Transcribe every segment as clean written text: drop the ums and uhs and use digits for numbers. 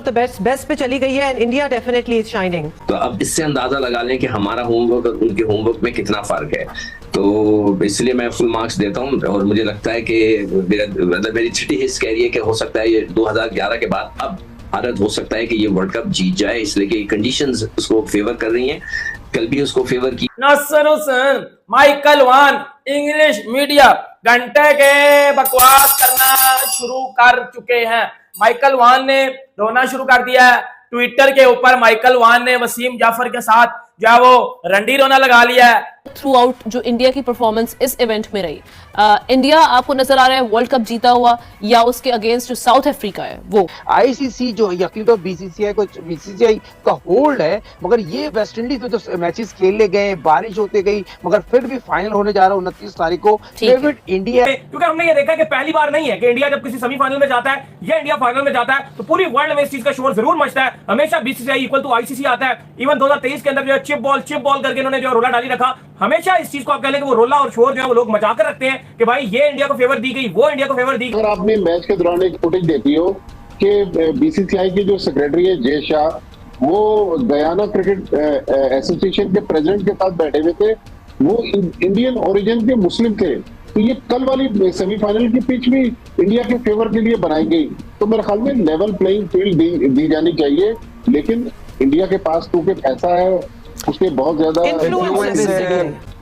The best best पे चली गई है and India definitely is shining. तो अब इससे अंदाजा लगा लें कि हमारा होमवर्क और उनके होमवर्क में कितना फर्क है। तो इसलिए मैं फुल मार्क्स देता हूं और मुझे लगता है कि मेरी चिट्ठी हिस्स कह रही है कि हो सकता है ये 2011 के बाद अब भारत हो सकता है कि ये वर्ल्ड कप जीत जाए, इसलिए कि कंडीशंस उसको फेवर कर रही हैं। कल भी उसको फेवर की। नासिर हुसैन, माइकल वान, इंग्लिश मीडिया घंटे के बकवास करना शुरू कर चुके हैं। माइकल वान ने रोना शुरू कर दिया है। ट्विटर के ऊपर माइकल वान ने वसीम जाफर के साथ जो है वो रंडी रोना लगा लिया है। थ्रू आउट जो इंडिया की परफॉर्मेंस इस इवेंट में रही, इंडिया आपको नजर आ रहा है वर्ल्ड कप जीता हुआ या उसके अगेंस्ट जो साउथ अफ्रीका है वो? आईसीसी जो यकीन तो बीसीसीआई का होल्ड है, मगर ये वेस्ट इंडीज में तो मैचेस खेलने गए, बारिश होते गई, मगर फिर भी फाइनल होने जा रहा है 29 तारीख को। फेवरेट इंडिया, क्योंकि हमने ये देखा कि पहली बार नहीं है कि इंडिया जब किसी सेमीफाइनल में जाता है या इंडिया फाइनल में जाता है तो पूरी वर्ल्ड में इस चीज का शोर जरूर मचता है। हमेशा बीसीसीआई इक्वल टू आईसीसी आता है। इवन 2023 के अंदर जो चिप बॉल करके इन्होंने जो रोला डाली रखा, हमेशा इस चीज को आप कह लें कि वो रोला और शोर जो है वो लोग मचा कर रखते हैं कि भाई ये इंडिया को फेवर दी गई, वो इंडिया को फेवर दी गई। अगर आपने मैच के दौरान एक फुटेज देखी हो कि बीसीसीआई के जो सेक्रेटरी है जय शाह, वो गयाना क्रिकेट एसोसिएशन के प्रेसिडेंट के साथ बैठे हुए थे। वो इंडियन ओरिजिन के मुस्लिम थे। तो ये कल वाली सेमीफाइनल की पिच भी इंडिया के फेवर के लिए बनाई गई। तो मेरे ख्याल में लेवल प्लेइंग फील्ड दी जानी चाहिए, लेकिन इंडिया के पास क्योंकि पैसा है, उसके बहुत ज्यादा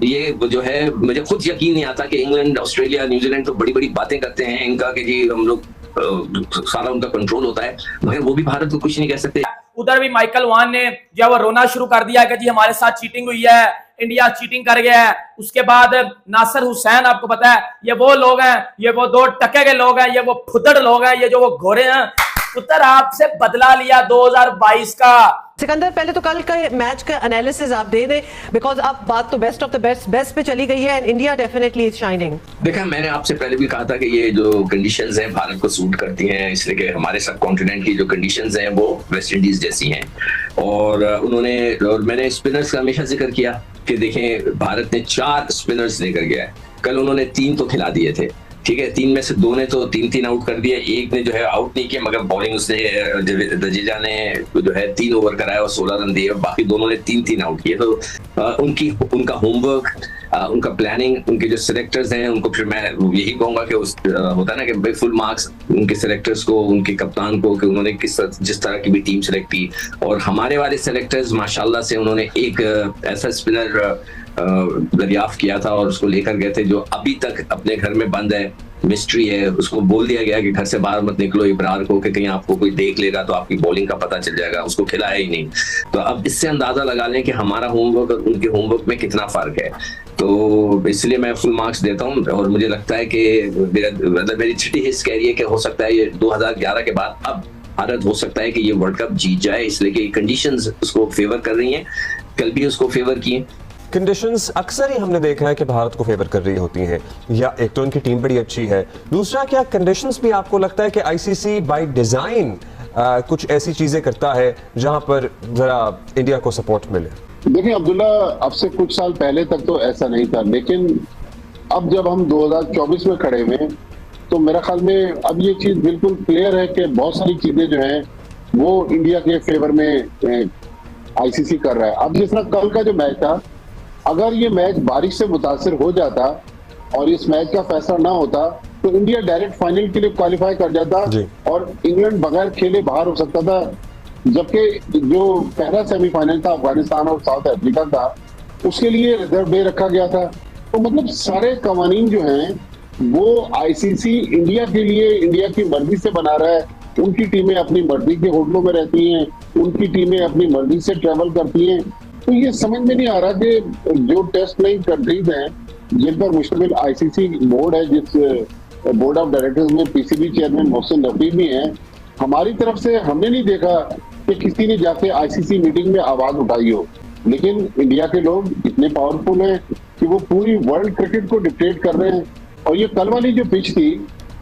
ये जो है मुझे खुद यकीन नहीं आता कि इंग्लैंड, ऑस्ट्रेलिया, न्यूजीलैंड तो बड़ी बड़ी बातें करते हैं इनका कि जी हम लोग सारा उनका कंट्रोल होता है, मगर वो भी भारत को कुछ नहीं कह सकते। उधर भी माइकल वान ने जब वो रोना शुरू कर दिया कि जी हमारे साथ चीटिंग हुई है, इंडिया चीटिंग कर गया है। उसके बाद नासिर हुसैन, आपको पता है ये वो लोग हैं, ये वो 2 टके के लोग हैं, ये वो फुदड़ लोग हैं, ये जो वो घोड़े हैं। उत्तर आपसे बदला लिया 2022 का। सिकंदर, पहले तो कल का मैच का एनालिसिस आप दे दें, बिकॉज अब बात तो बेस्ट ऑफ द बेस्ट पे चली गई है and India definitely is shining. देखा, मैंने आपसे पहले भी कहा था कि ये जो कंडीशंस हैं भारत को सूट करती हैं, इसलिए कि हमारे सब कॉन्टिनेंट की जो कंडीशंस हैं वो वेस्ट इंडीज जैसी हैं। और मैंने स्पिनर्स का हमेशा जिक्र किया कि देखें भारत ने 4 स्पिनर्स लेकर गया है। कल उन्होंने 3 तो खिला दिए थे, ठीक है, 3 में से 2 ने तो 3 आउट कर दिए, एक ने जो है आउट नहीं किया, मगर बॉलिंग उसने जडेजा ने जो है 3 ओवर कराया और 16 रन दिए, बाकी दोनों ने 3 आउट किए। तो उनका होमवर्क, उनका प्लानिंग, उनके जो सिलेक्टर्स हैं उनको फिर मैं यही कहूंगा कि होता है ना कि भाई फुल मार्क्स उनके सिलेक्टर्स को, उनके कप्तान को, कि उन्होंने जिस तरह की भी टीम सिलेक्ट की। और हमारे वाले सिलेक्टर्स माशाल्लाह से उन्होंने एक ऐसा स्पिनर दरियाफ्त किया था और उसको लेकर गए थे जो अभी तक अपने घर में बंद है, मिस्ट्री है। उसको बोल दिया गया कि घर से बाहर मत निकलो इब्रार को, कि कहीं आपको कोई देख लेगा तो आपकी बॉलिंग का पता चल जाएगा। उसको खिलाया ही नहीं। तो अब इससे अंदाजा लगा लें कि हमारा होमवर्क और उनके होमवर्क में कितना फर्क है। तो इसलिए मैं फुल मार्क्स देता हूं और मुझे लगता है कि मेरी चिट्ठी हिस्स कह रही है कि हो सकता है ये 2011 के बाद अब भारत हो सकता है कि ये वर्ल्ड कप जीत जाए, इसलिए कि कंडीशंस उसको फेवर कर रही हैं। कल भी उसको फेवर किए। कंडीशंस अक्सर ही हमने देखा है कि भारत को फेवर कर रही होती हैं, या एक तो उनकी टीम बड़ी अच्छी है, दूसरा क्या कंडीशंस भी आपको लगता है कि आईसीसी बाय डिजाइन कुछ ऐसी चीजें करता है जहां पर जरा इंडिया को सपोर्ट मिले? देखिए अब्दुल्ला, अब से कुछ साल पहले तक तो ऐसा नहीं था, लेकिन अब जब हम 2024 में खड़े हुए तो मेरा ख्याल में अब ये चीज बिल्कुल क्लियर है कि बहुत सारी चीजें जो हैं वो इंडिया के फेवर में आईसीसी कर रहा है। अब जिस तरह कल का जो मैच था, अगर ये मैच बारिश से मुतासिर हो जाता और इस मैच का फैसला ना होता तो इंडिया डायरेक्ट फाइनल के लिए क्वालिफाई कर जाता और इंग्लैंड बगैर खेले बाहर हो सकता था। जबकि जो पहला सेमीफाइनल था अफगानिस्तान और साउथ अफ्रीका का, उसके लिए रिजर्व डे रखा गया था। तो मतलब सारे कवानीन जो हैं वो आईसीसी इंडिया के लिए, इंडिया की मर्जी से बना रहा है। उनकी टीमें अपनी मर्जी के होटलों में रहती हैं, उनकी टीमें अपनी मर्जी से ट्रेवल करती हैं। तो ये समझ में नहीं आ रहा कि जो टेस्ट प्लेइंग कंट्रीज हैं जिन पर मुश्तमिल आईसीसी बोर्ड है, जिस बोर्ड ऑफ डायरेक्टर्स में पीसीबी चेयरमैन मोहसिन रफी भी हैं, हमारी तरफ से हमने नहीं देखा कि किसी ने जाके आईसीसी मीटिंग में आवाज उठाई हो। लेकिन इंडिया के लोग इतने पावरफुल हैं कि वो पूरी वर्ल्ड क्रिकेट को डिक्टेट कर रहे हैं। और ये कल वाली जो पिच थी,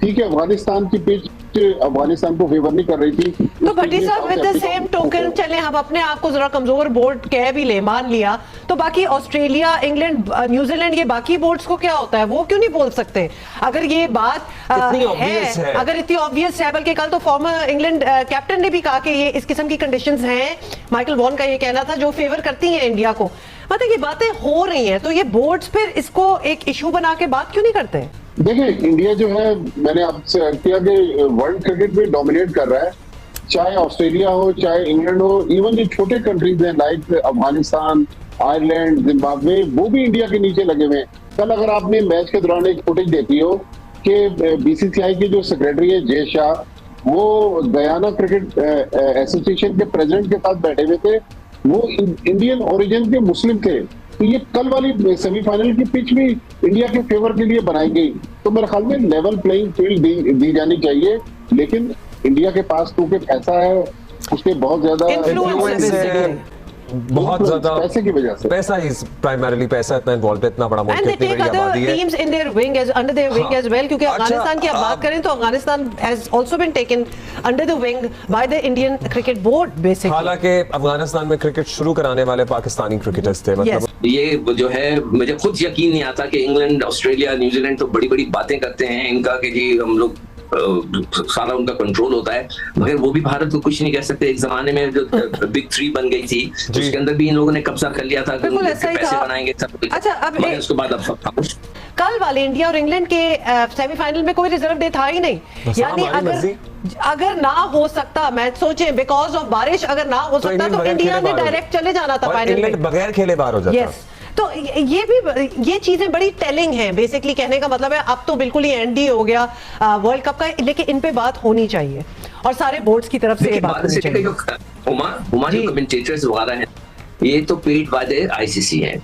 ठीक है, अफगानिस्तान की पिच मैच अफगानिस्तान को फेवर नहीं कर रही थी। तो भट्टी साहब विद द सेम टोकन चले हम अपने आप को जरा कमजोर बोर्ड कह भी ले, मान लिया, तो बाकी ऑस्ट्रेलिया, इंग्लैंड, न्यूजीलैंड, ये बाकी बोर्ड्स को क्या होता है, वो क्यों नहीं बोल सकते? अगर ये बात इतनी obvious है। अगर इतनी ऑब्वियस है, बल्कि कल तो फॉर्मर इंग्लैंड कैप्टन ने भी कहा कि ये इस किस्म की कंडीशंस हैं, माइकल वॉन का ये कहना था, जो फेवर करती हैं इंडिया को। मतलब ये बातें हो रही हैं, तो ये बोर्ड्स फिर इसको एक इशू बना के बात क्यों नहीं करते? देखिए, इंडिया जो है, मैंने आपसे अर्ज किया कि वर्ल्ड क्रिकेट में डोमिनेट कर रहा है, चाहे ऑस्ट्रेलिया हो, चाहे इंग्लैंड हो, इवन जो छोटे कंट्रीज हैं लाइक अफगानिस्तान, आयरलैंड, जिम्बाब्वे, वो भी इंडिया के नीचे लगे हुए हैं। कल अगर आपने मैच के दौरान एक फुटेज देखी हो कि बीसीसीआई के जो सेक्रेटरी है जय शाह, वो गयाना क्रिकेट एसोसिएशन के प्रेसिडेंट के साथ बैठे हुए थे, वो इंडियन ओरिजिन के मुस्लिम थे। तो ये कल वाली सेमीफाइनल की पिच भी इंडिया के फेवर के लिए बनाई गई। तो मेरे ख्याल में लेवल प्लेइंग फील्ड दी जानी चाहिए, लेकिन इंडिया के पास क्योंकि पैसा है, उसके बहुत ज्यादा Influence है, बहुत ज्यादा पैसे की वजह से, पैसा ही प्राइमरीली पैसा इतना इन्वॉल्व है, इतना बड़ा मुल्क And they इतनी take बड़ी other आबादी है। teams in their wing as under their wing as well, क्योंकि अफगानिस्तान की आप बात करें तो Afghanistan has also been taken under the wing by the Indian Cricket Board basically. हालांकि अफगानिस्तान में क्रिकेट शुरू कराने वाले पाकिस्तानी क्रिकेटर्स थे, मतलब Yes. ये जो है, मुझे खुद यकीन नहीं आता कि इंग्लैंड, ऑस्ट्रेलिया, न्यूजीलैंड तो बड़ी बड़ी बातें करते हैं इनका कि जी हम लोग सारा उनका कंट्रोल होता है, मगर वो भी भारत को कुछ नहीं कह सकते। एक जमाने में जो बिग थ्री बन गई थी, उसके अंदर भी इन लोगों ने कब्जा कर लिया था, बिल्कुल ऐसा ही पैसे था। बनाएंगे सब कुछ। अच्छा, अब मगर उसके बाद अब सब खामोश। कल वाले इंडिया और इंग्लैंड के सेमीफाइनल में कोई रिजर्व डे था ही नहीं। बस यानी हमारी मर्जी। अगर ना हो सकता मैच, सोचे बिकॉज ऑफ बारिश अगर ना हो सकता इंग्लैंड तो बगैर इंडिया खेले ने बाहर हो डायरेक्ट चले जाना था और फाइनल इंग्लैंड में। बगैर खेले बाहर हो जाता। यस, तो ये चीजें बड़ी टेलिंग हैं। बेसिकली कहने का मतलब है अब तो बिल्कुल ही एंडी हो गया वर्ल्ड कप का, लेकिन इन पे बात होनी चाहिए और सारे बोर्ड्स की तरफ से ये देखिए, बात बात होनी से चाहिए। हुमा जो कमेंटेटर्स वगैरह हैं, ये तो पेड वादे आईसीसी हैं।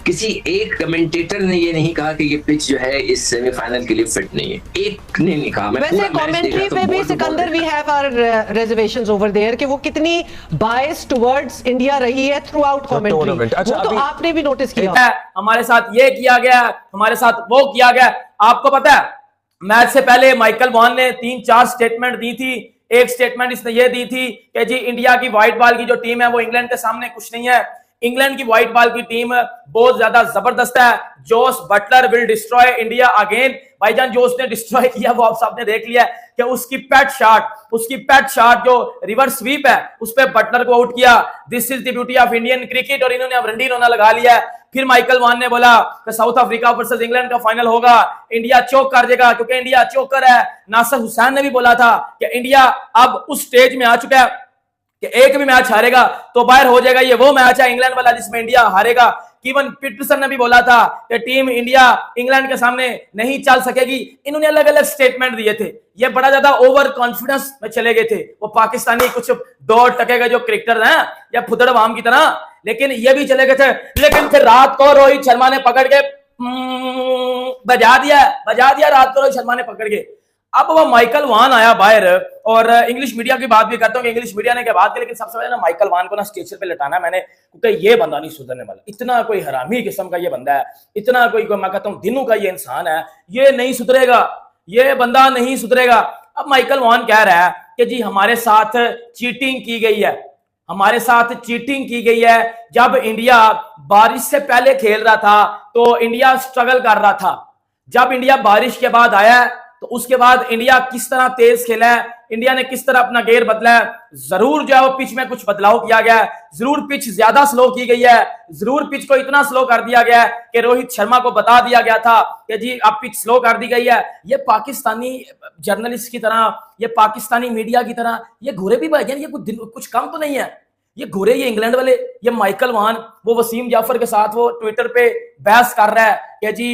किसी एक कमेंटेटर ने ये नहीं कहा कि ये पिच जो है इस सेमीफाइनल के लिए फिट नहीं है, एक ने नहीं कहा। मैं वैसे पूरा मैच कमेंट्री देखा तो पे भी बॉल टू बॉल सिकंदर वी देखा। Have our reservations over there कि वो कितनी बायस टुवर्ड्स इंडिया रही है थ्रू आउट कमेंट्री, tournament। अच्छा, वो तो अभी- आपने भी नोटिस किया। है, हमारे साथ ये किया गया, हमारे साथ वो किया गया। आपको पता है, मैच से पहले माइकल वॉन ने 3-4 स्टेटमेंट दी थी। एक स्टेटमेंट इसने ये दी थी कि जी इंडिया की व्हाइट बॉल की जो टीम है वो इंग्लैंड के सामने कुछ नहीं है। इंग्लैंड की व्हाइट बॉल की टीम बहुत ज्यादा जबरदस्त है। Jos Buttler will destroy India again. भाईजान, जो उसने डिस्ट्रॉय किया वो आप सबने देख लिया कि उसकी पैट शॉट जो रिवर्स स्वीप है उस पे बटलर को आउट किया। This is the beauty of Indian cricket. और इन्होंने अब रंडी रोना लगा लिया है। फिर माइकल वॉन ने बोला कि साउथ अफ्रीका वर्सेस इंग्लैंड का फाइनल होगा, इंडिया चोक कर देगा क्योंकि इंडिया चोकर है। नासिर हुसैन ने भी बोला था कि इंडिया अब उस स्टेज में आ चुका है कि एक भी मैच हारेगा तो बाहर हो जाएगा। ये वो मैच है इंग्लैंड वाला जिसमें इंडिया हारेगा। कीवन पीटरसन ने भी बोला था कि टीम इंडिया इंग्लैंड के सामने नहीं चल सकेगी। इन्होंने अलग अलग स्टेटमेंट दिए थे। ये बड़ा ज्यादा ओवर कॉन्फिडेंस में चले गए थे। वो पाकिस्तानी कुछ 2% के जो क्रिकेटर हैं या फुदड़वाम की तरह, लेकिन ये भी चले गए थे। लेकिन फिर रात को रोहित शर्मा ने पकड़ के बजा दिया रात को रोहित शर्मा ने पकड़ के। अब वो माइकल वॉन आया बाहर, और इंग्लिश मीडिया की बात भी करता हूँ कि इंग्लिश मीडिया ने क्या बात की, लेकिन सबसे पहले ना माइकल वॉन को ना स्टेज पे लटाना मैंने, क्योंकि ये बंदा नहीं सुधरने वाला। इतना कोई हरामी किस्म का ये बंदा है, इतना कोई मैं कहता हूँ दिनों का ये इंसान है, ये नहीं सुधरेगा, ये बंदा नहीं सुधरेगा। अब माइकल वॉन कह रहा है कि जी हमारे साथ चीटिंग की गई है, हमारे साथ चीटिंग की गई है। जब इंडिया बारिश से पहले खेल रहा था तो इंडिया स्ट्रगल कर रहा था। जब इंडिया बारिश के बाद आया तो उसके बाद इंडिया किस तरह तेज खेला है, इंडिया ने किस तरह अपना गेयर बदला है। जरूर जो है वो पिच में कुछ बदलाव किया गया है, जरूर पिच ज्यादा स्लो की गई है, जरूर पिच को इतना स्लो कर दिया गया है कि रोहित शर्मा को बता दिया गया था कि जी अब पिच स्लो कर दी गई है। ये पाकिस्तानी जर्नलिस्ट की तरह, ये पाकिस्तानी मीडिया की तरह ये घोड़े भी भाईजान, ये कुछ कम तो नहीं है। ये घोड़े, ये इंग्लैंड वाले, ये माइकल वॉन, वो वसीम जाफर के साथ वो ट्विटर पे बहस कर रहा है कि जी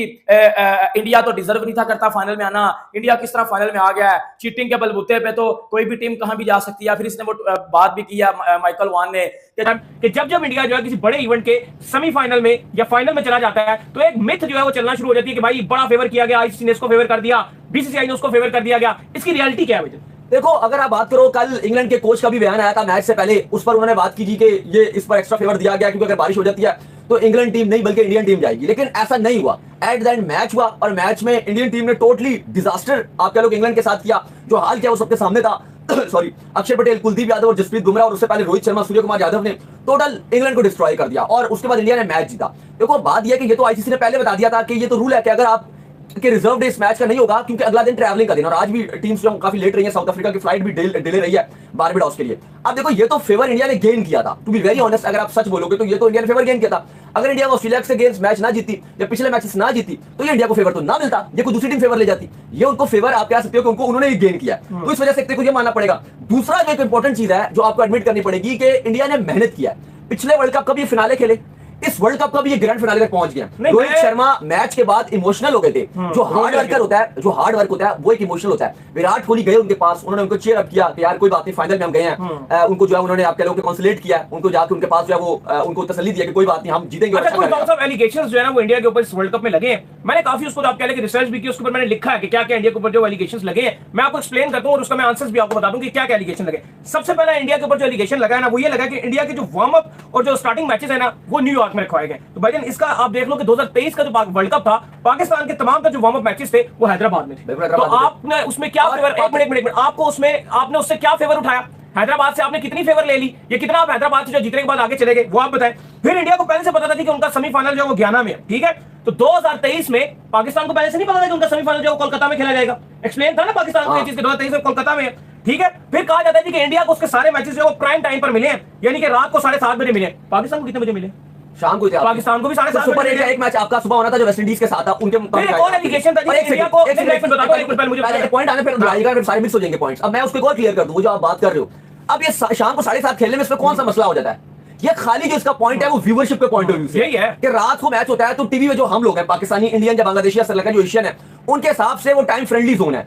इंडिया तो डिजर्व नहीं था करता फाइनल में आना, इंडिया किस तरह फाइनल में आ गया है, चीटिंग के बलबूते पे तो कोई भी टीम कहां भी जा सकती है। फिर इसने वो बात भी किया माइकल वॉन ने कि जब इंडिया जो है किसी बड़े इवेंट के सेमीफाइनल में या फाइनल में चला जाता है तो एक मिथ जो है वो चलना शुरू हो जाती है कि भाई बड़ा फेवर किया गया, आईसीसी ने इसको फेवर कर दिया, बीसीसीआई ने उसको फेवर कर दिया गया। इसकी रियलिटी क्या है? देखो अगर आप बात करो, कल इंग्लैंड के कोच का भी बयान आया था मैच से पहले, उस पर उन्होंने बात की थी कि ये इस पर एक्स्ट्रा फेवर दिया गया क्योंकि अगर बारिश हो जाती है तो इंग्लैंड टीम नहीं बल्कि इंडियन टीम जाएगी, लेकिन ऐसा नहीं हुआ। एट द एंड मैच हुआ और मैच में इंडियन टीम ने टोटली डिजास्टर आप कह लो इंग्लैंड के साथ किया। जो हाल किया वो सबके सामने था। सॉरी, अक्षर पटेल, कुलदीप यादव और जसप्रीत बुमराह और उससे पहले रोहित शर्मा, सूर्य कुमार यादव ने टोटल इंग्लैंड को डिस्ट्रॉय कर दिया और उसके बाद इंडिया ने मैच जीता। देखो बात यह कि ये तो आईसीसी ने पहले बता दिया था कि ये तो रूल है कि अगर आप कि रिजर्व डे इस मैच का नहीं होगा क्योंकि अगला दिन ट्रैवलिंग का दिन, और आज भी टीम्स जो काफी लेट रही है, साउथ अफ्रीका की फ्लाइट भी डिले रही है बारबाडोस के लिए। अब देखो ये तो फेवर इंडिया ने गेन किया था, टू बी वेरी ऑनेस्ट अगर आप सच बोलोगे तो ये तो इंडिया ने फेवर गेन किया था। अगर इंडिया को ऑस्ट्रेलिया से गेम्स मैच ना जीती या पिछले मैचेस ना जीती तो ये इंडिया को फेवर तो ना मिलता, ये कोई दूसरी टीम फेवर ले जाती। ये उनको फेवर आप कह सकते हो कि उनको उन्होंने गेन किया, तो इस वजह से ये मानना पड़ेगा। दूसरा जो एक इंपॉर्टेंट चीज है जो आपको एडमिट करनी पड़ेगी कि इंडिया ने मेहनत किया। पिछले वर्ल्ड कप का भी फिनाले खेले, इस वर्ल्ड कप का भी ये ग्रैंड फिनाले तक पहुंच गया। रोहित शर्मा मैच के बाद इमोशनल हो गए थे। जो हार्ड वर्कर होता है, जो हार्ड वर्क होता है वो एक इमोशनल होता है। विराट कोहली गए उनके पास, उन्होंने उनको चीयर अप किया कि यार कोई बात नहीं, फाइनल में हम गए हैं। उनको जो है उन्होंने आप कह लो कि कंसोलेट किया, उनको जाकर उनके पास जो है वो उनको तसल्ली दिया कि कोई बात नहीं, हम जीतेंगे। अच्छा, कुछ डॉक्टर साहब एलिगेशंस जो है ना वो इंडिया के ऊपर इस वर्ल्ड कप में लगे हैं। मैंने काफी उसको आप कह लें कि रिसर्च भी की, उसके ऊपर मैंने लिखा है कि क्या क्या इंडिया के ऊपर जो एलिगेशंस लगे हैं। मैं आपको एक्सप्लेन करता हूं और उसका मैं आंसर्स भी आपको बता दूं कि क्या क्या एलिगेशन लगे। सबसे पहला इंडिया के ऊपर जो एलिगेशन लगा है ना वो ये लगा कि इंडिया के जो वार्म अप और जो स्टार्टिंग मैचेस है ना वो न्यूयॉर्क में रखवाए गए। तो भाईजान इसका आप देख लो कि 2023 का जो वर्ल्ड कप था, पाकिस्तान के तमाम जो वार्म अप मैचेस थे वो हैदराबाद में थे। तो आपने उसमें क्या फेवर, एक मिनट आपको उसमें आपने उससे क्या फेवर उठाया? हैदराबाद से आपने कितनी फेवर ले ली? ये कितना आप हैदराबाद से जो जीतने के बाद आगे चले गए वो आप बताएं। फिर इंडिया को पहले से पता था कि उनका सेमीफाइनल जो है वो गयाना में है, ठीक है। तो 2023 में पाकिस्तान को पहले से नहीं पता था कि उनका सेमीफाइनल जो है कोलकाता में खेला जाएगा। एक्सप्लेन था ना पाकिस्तान को ये चीज 2023 में कोलकाता में है, ठीक है। फिर कहा जाता है कि इंडिया को उसके सारे मैचेस जो है वो प्राइम टाइम पर मिले हैं, यानी कि रात को 7:30 बजे मिले। पाकिस्तान को कितने बजे मिले? शाम को। पाकिस्तान को भी 7:30 सुपर 8 का एक मैच आपका सुबह होना था जो वेस्ट इंडीज के साथ था, उनके कौन एलिगेशन था इंडिया को? एक मिनट बताओ, एक मिनट पहले मुझे पॉइंट आने फिर आएगा, फिर सारे मिक्स हो जाएंगे पॉइंट्स। अब मैं उसको एक और क्लियर कर दूं, जो आप बात कर रहे हो। अब ये शाम को 7:30 खेलने में इसमें कौन सा मसला हो जाता है? ये खाली जो इसका पॉइंट है वो व्यूअरशिप के पॉइंट ऑफ व्यू से यही है कि रात को मैच होता है तो टीवी में जो हम लोग हैं, पाकिस्तानी, इंडियन या बांग्लादेशी या श्रीलंका जो एशियन है, उनके हिसाब से वो टाइम फ्रेंडली जोन है।